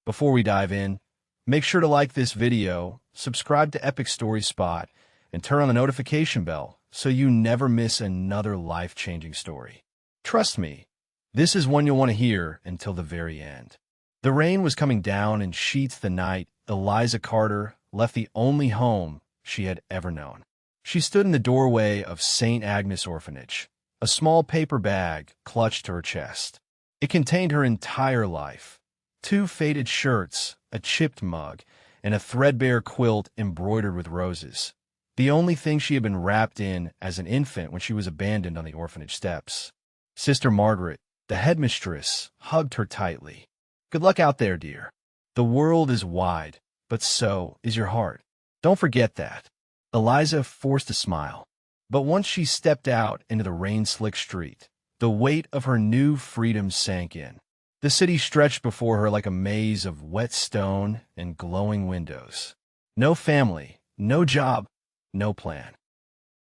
Before we dive in, make sure to like this video, subscribe to Epic Story Spot, and turn on the notification bell so you never miss another life-changing story. Trust me, this is one you'll want to hear until the very end. The rain was coming down in sheets the night Eliza Carter left the only home she had ever known. She stood in the doorway of St. Agnes Orphanage, a small paper bag clutched to her chest. It contained her entire life: 2 faded shirts, a chipped mug, and a threadbare quilt embroidered with roses. The only thing she had been wrapped in as an infant when she was abandoned on the orphanage steps. Sister Margaret, the headmistress, hugged her tightly. "Good luck out there, dear. The world is wide, but so is your heart. Don't forget that." Eliza forced a smile. But once she stepped out into the rain-slicked street, the weight of her new freedom sank in. The city stretched before her like a maze of wet stone and glowing windows. No family, no job, no plan.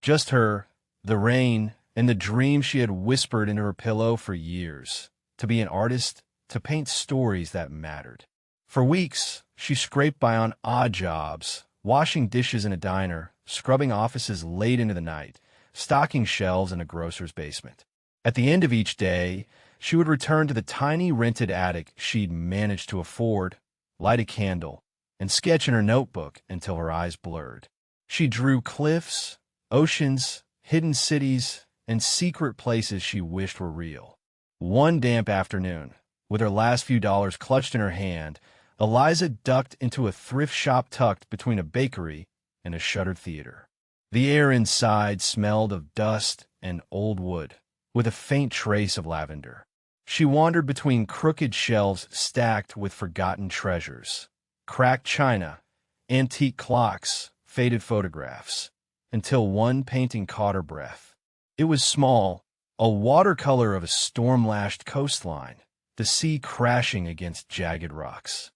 Just her, the rain, and the dream she had whispered into her pillow for years: to be an artist, to paint stories that mattered. For weeks, she scraped by on odd jobs, washing dishes in a diner, scrubbing offices late into the night, stocking shelves in a grocer's basement. At the end of each day, she would return to the tiny rented attic she'd managed to afford, light a candle, and sketch in her notebook until her eyes blurred. She drew cliffs, oceans, hidden cities, and secret places she wished were real. One damp afternoon, with her last few dollars clutched in her hand, Eliza ducked into a thrift shop tucked between a bakery and a shuttered theater. The air inside smelled of dust and old wood, with a faint trace of lavender. She wandered between crooked shelves stacked with forgotten treasures, cracked china, antique clocks, faded photographs, until one painting caught her breath. It was small, a watercolor of a storm-lashed coastline, the sea crashing against jagged rocks.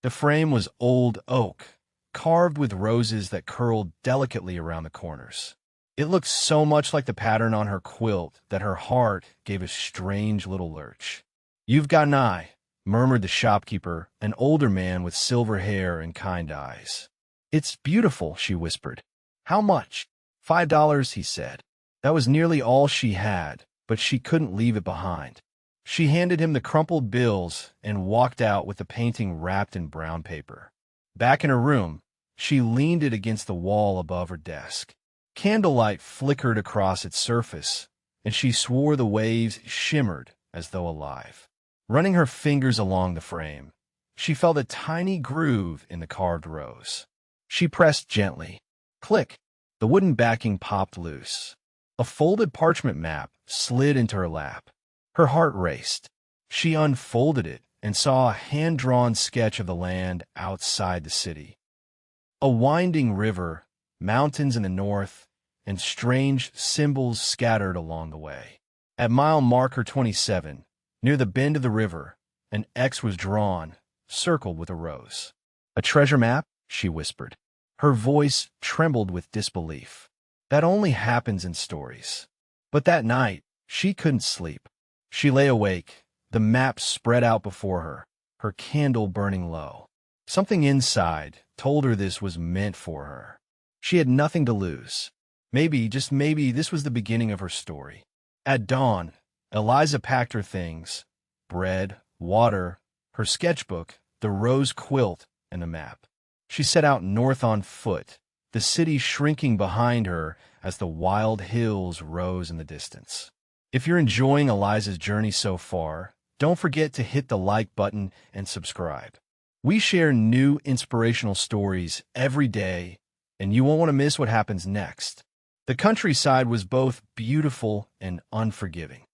The frame was old oak, carved with roses that curled delicately around the corners. It looked so much like the pattern on her quilt that her heart gave a strange little lurch. "You've got an eye," murmured the shopkeeper, an older man with silver hair and kind eyes. "It's beautiful," she whispered. "How much?" $5, he said. That was nearly all she had, but she couldn't leave it behind. She handed him the crumpled bills and walked out with the painting wrapped in brown paper. Back in her room, she leaned it against the wall above her desk. Candlelight flickered across its surface, and she swore the waves shimmered as though alive. Running her fingers along the frame, she felt a tiny groove in the carved rose. She pressed gently. Click! The wooden backing popped loose. A folded parchment map slid into her lap. Her heart raced. She unfolded it and saw a hand-drawn sketch of the land outside the city. A winding river, mountains in the north, and strange symbols scattered along the way. At mile marker 27, near the bend of the river, an X was drawn, circled with a rose. "A treasure map?" she whispered. Her voice trembled with disbelief. That only happens in stories. But that night, she couldn't sleep. She lay awake, the map spread out before her, her candle burning low. Something inside told her this was meant for her. She had nothing to lose. Maybe, just maybe, this was the beginning of her story. At dawn, Eliza packed her things: bread, water, her sketchbook, the rose quilt, and the map. She set out north on foot, the city shrinking behind her as the wild hills rose in the distance. If you're enjoying Eliza's journey so far, don't forget to hit the like button and subscribe. We share new inspirational stories every day, and you won't want to miss what happens next. The countryside was both beautiful and unforgiving.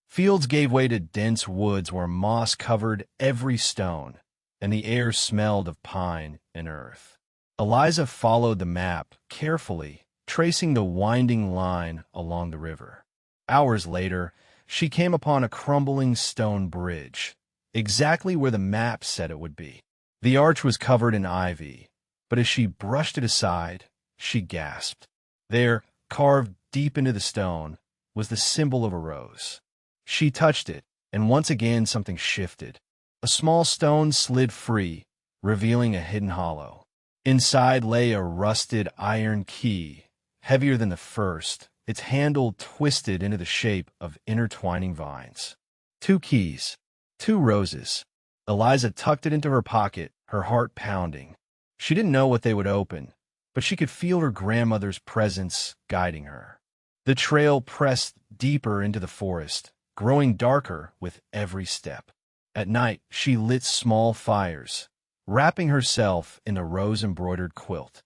Fields gave way to dense woods where moss covered every stone, and the air smelled of pine and earth. Eliza followed the map carefully, tracing the winding line along the river. Hours later, she came upon a crumbling stone bridge, exactly where the map said it would be. The arch was covered in ivy, but as she brushed it aside, she gasped. There, carved deep into the stone, was the symbol of a rose. She touched it, and once again something shifted. A small stone slid free, revealing a hidden hollow. Inside lay a rusted iron key, heavier than the first, its handle twisted into the shape of intertwining vines. 2 keys. 2 roses. Eliza tucked it into her pocket, her heart pounding. She didn't know what they would open, but she could feel her grandmother's presence guiding her. The trail pressed deeper into the forest, growing darker with every step. At night, she lit small fires, wrapping herself in a rose-embroidered quilt.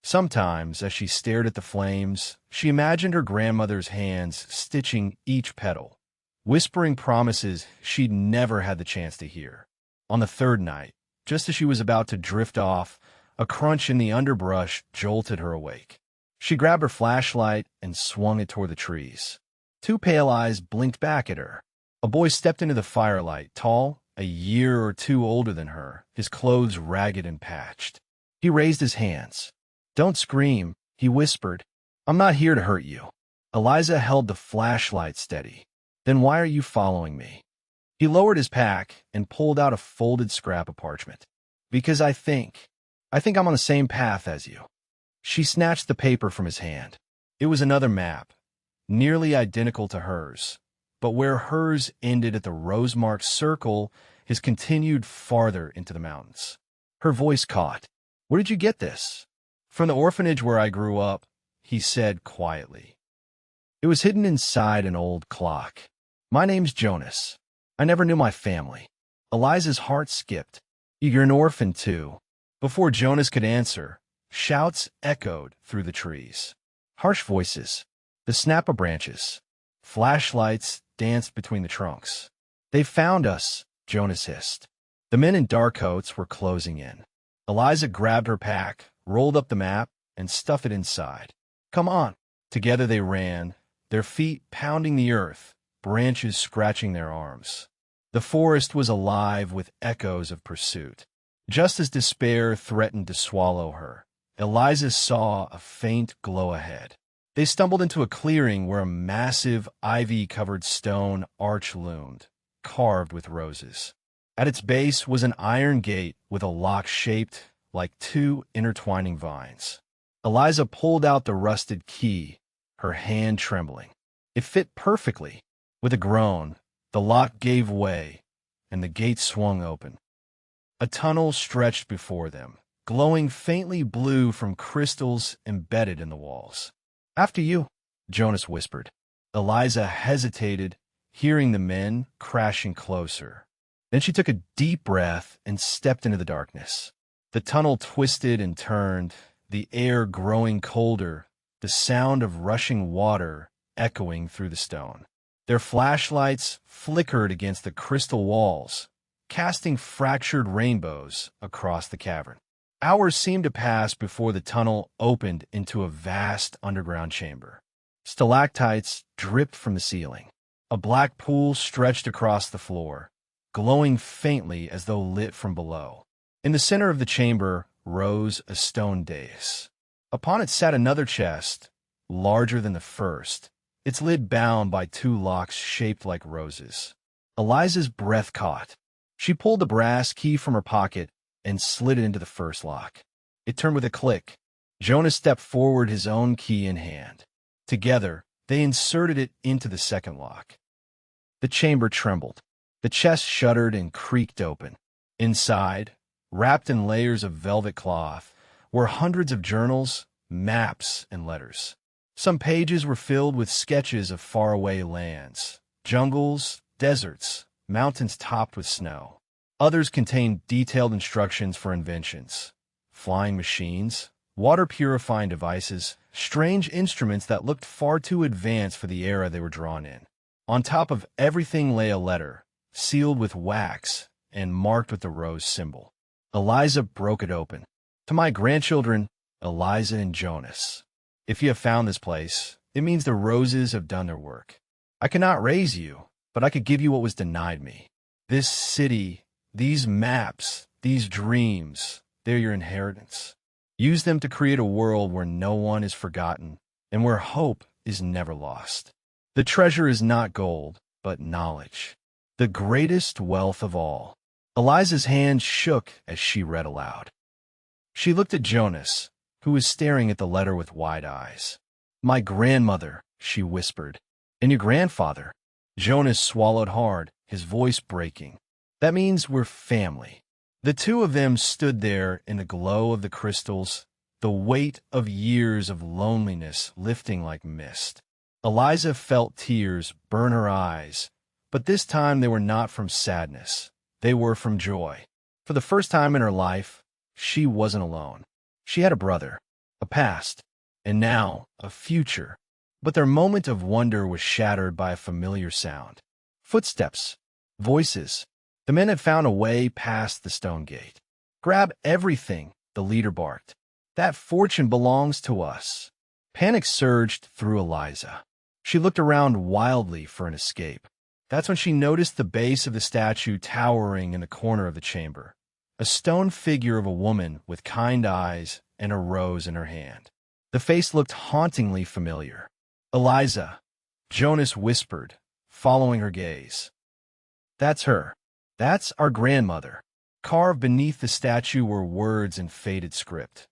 Sometimes, as she stared at the flames, she imagined her grandmother's hands stitching each petal, whispering promises she'd never had the chance to hear. On the 3rd night, just as she was about to drift off, a crunch in the underbrush jolted her awake. She grabbed her flashlight and swung it toward the trees. 2 pale eyes blinked back at her. A boy stepped into the firelight, tall, a year or 2 older than her, his clothes ragged and patched. He raised his hands. "Don't scream," he whispered. "I'm not here to hurt you." Eliza held the flashlight steady. "Then why are you following me?" He lowered his pack and pulled out a folded scrap of parchment. "Because I think I'm on the same path as you." She snatched the paper from his hand. It was another map, nearly identical to hers, but where hers ended at the rose-marked circle, his continued farther into the mountains. Her voice caught. "Where did you get this?" "From the orphanage where I grew up," he said quietly. It was hidden inside an old clock. "My name's Jonas. I never knew my family." Eliza's heart skipped. "You're an orphan, too." Before Jonas could answer, shouts echoed through the trees. Harsh voices, the snap of branches. Flashlights danced between the trunks. "They found us," Jonas hissed. The men in dark coats were closing in. Eliza grabbed her pack, rolled up the map, and stuffed it inside. "Come on." Together they ran, their feet pounding the earth, branches scratching their arms. The forest was alive with echoes of pursuit. Just as despair threatened to swallow her, Eliza saw a faint glow ahead. They stumbled into a clearing where a massive, ivy-covered stone arch loomed, carved with roses. At its base was an iron gate with a lock shaped like 2 intertwining vines. Eliza pulled out the rusted key, her hand trembling. It fit perfectly. With a groan, the lock gave way, and the gate swung open. A tunnel stretched before them, glowing faintly blue from crystals embedded in the walls. "After you," Jonas whispered. Eliza hesitated, hearing the men crashing closer. Then she took a deep breath and stepped into the darkness. The tunnel twisted and turned, the air growing colder, the sound of rushing water echoing through the stone. Their flashlights flickered against the crystal walls, casting fractured rainbows across the cavern. Hours seemed to pass before the tunnel opened into a vast underground chamber. Stalactites dripped from the ceiling. A black pool stretched across the floor, glowing faintly as though lit from below. In the center of the chamber rose a stone dais. Upon it sat another chest, larger than the first, its lid bound by 2 locks shaped like roses. Eliza's breath caught. She pulled the brass key from her pocket and slid it into the first lock. It turned with a click. Jonas stepped forward, his own key in hand. Together, they inserted it into the second lock. The chamber trembled. The chest shuddered and creaked open. Inside, wrapped in layers of velvet cloth, were hundreds of journals, maps, and letters. Some pages were filled with sketches of faraway lands, jungles, deserts, mountains topped with snow. Others contained detailed instructions for inventions, flying machines, water-purifying devices, strange instruments that looked far too advanced for the era they were drawn in. On top of everything lay a letter, sealed with wax and marked with the rose symbol. Eliza broke it open. "To my grandchildren, Eliza and Jonas. If you have found this place, it means the roses have done their work. I cannot raise you, but I could give you what was denied me. This city, these maps, these dreams, they're your inheritance. Use them to create a world where no one is forgotten and where hope is never lost. The treasure is not gold, but knowledge, the greatest wealth of all." Eliza's hand shook as she read aloud. She looked at Jonas, who was staring at the letter with wide eyes. "My grandmother," she whispered. "And your grandfather." Jonas swallowed hard, his voice breaking. "That means we're family." The two of them stood there in the glow of the crystals, the weight of years of loneliness lifting like mist. Eliza felt tears burn her eyes, but this time they were not from sadness. They were from joy. For the first time in her life, she wasn't alone. She had a brother, a past, and now a future. But their moment of wonder was shattered by a familiar sound. Footsteps. Voices. The men had found a way past the stone gate. "Grab everything," the leader barked. "That fortune belongs to us." Panic surged through Eliza. She looked around wildly for an escape. That's when she noticed the base of the statue towering in the corner of the chamber. A stone figure of a woman with kind eyes and a rose in her hand. The face looked hauntingly familiar. "Eliza," Jonas whispered, following her gaze. "That's her. That's our grandmother." Carved beneath the statue were words in faded script.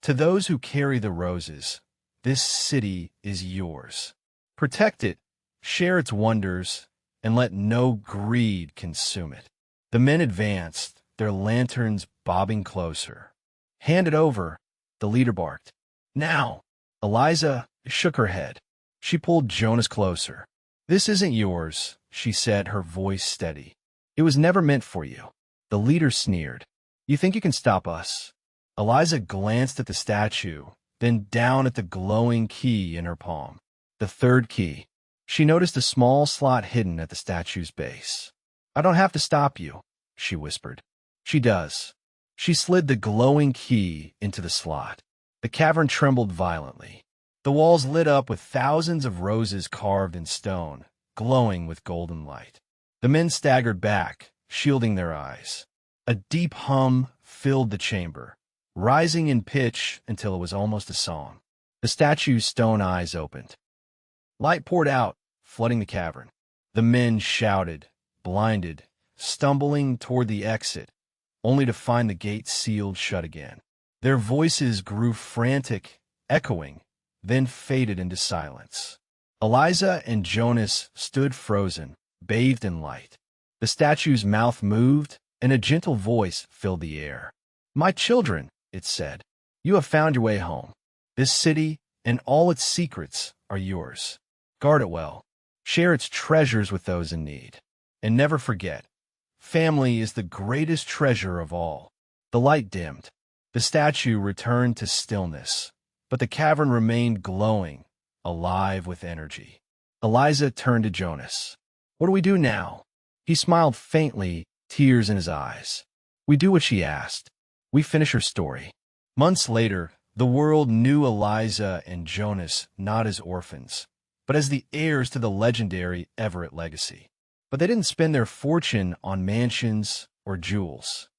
"To those who carry the roses, this city is yours. Protect it, share its wonders, and let no greed consume it." The men advanced, their lanterns bobbing closer. "Hand it over," the leader barked. "Now." Eliza shook her head. She pulled Jonas closer. "This isn't yours," she said, her voice steady. "It was never meant for you." The leader sneered. "You think you can stop us?" Eliza glanced at the statue, then down at the glowing key in her palm. The third key. She noticed a small slot hidden at the statue's base. "I don't have to stop you," she whispered. "She does." She slid the glowing key into the slot. The cavern trembled violently. The walls lit up with thousands of roses carved in stone, glowing with golden light. The men staggered back, shielding their eyes. A deep hum filled the chamber, rising in pitch until it was almost a song. The statue's stone eyes opened. Light poured out, flooding the cavern. The men shouted, blinded, stumbling toward the exit, only to find the gate sealed shut again. Their voices grew frantic, echoing, then faded into silence. Eliza and Jonas stood frozen, bathed in light. The statue's mouth moved, and a gentle voice filled the air. "My children," it said, "you have found your way home. This city and all its secrets are yours. Guard it well. Share its treasures with those in need. And never forget, family is the greatest treasure of all." The light dimmed. The statue returned to stillness, but the cavern remained glowing, alive with energy. Eliza turned to Jonas. "What do we do now?" He smiled faintly, tears in his eyes. "We do what she asked. We finish her story." Months later, the world knew Eliza and Jonas not as orphans, but as the heirs to the legendary Everett legacy. But they didn't spend their fortune on mansions or jewels.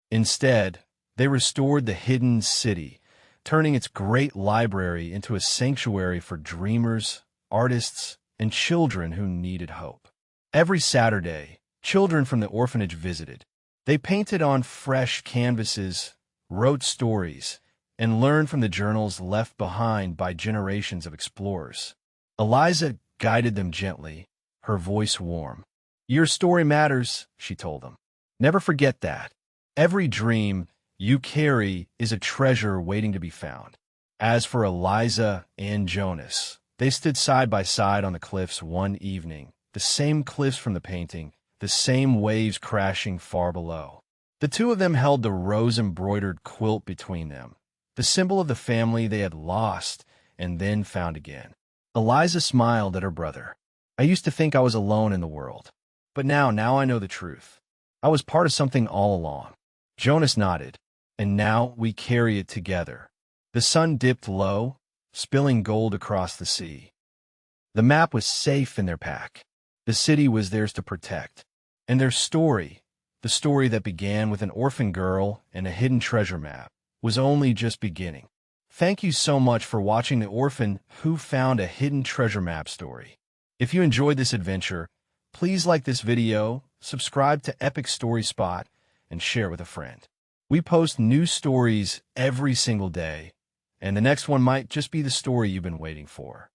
Instead, they restored the hidden city, turning its great library into a sanctuary for dreamers, artists, and children who needed hope. Every Saturday, children from the orphanage visited. They painted on fresh canvases, wrote stories, and learned from the journals left behind by generations of explorers. Eliza guided them gently, her voice warm. "Your story matters," she told them. "Never forget that. Every dream you carry is a treasure waiting to be found." As for Eliza and Jonas, they stood side by side on the cliffs one evening, the same cliffs from the painting, the same waves crashing far below. The two of them held the rose-embroidered quilt between them, the symbol of the family they had lost and then found again. Eliza smiled at her brother. "I used to think I was alone in the world, but now I know the truth. I was part of something all along." Jonas nodded. "And now we carry it together." The sun dipped low, spilling gold across the sea. The map was safe in their pack. The city was theirs to protect. And their story, the story that began with an orphan girl and a hidden treasure map, was only just beginning. Thank you so much for watching The Orphan Who Found a Hidden Treasure Map story. If you enjoyed this adventure, Please like this video, subscribe to Epic Story Spot, and share with a friend. We post new stories every single day, and the next one might just be the story you've been waiting for.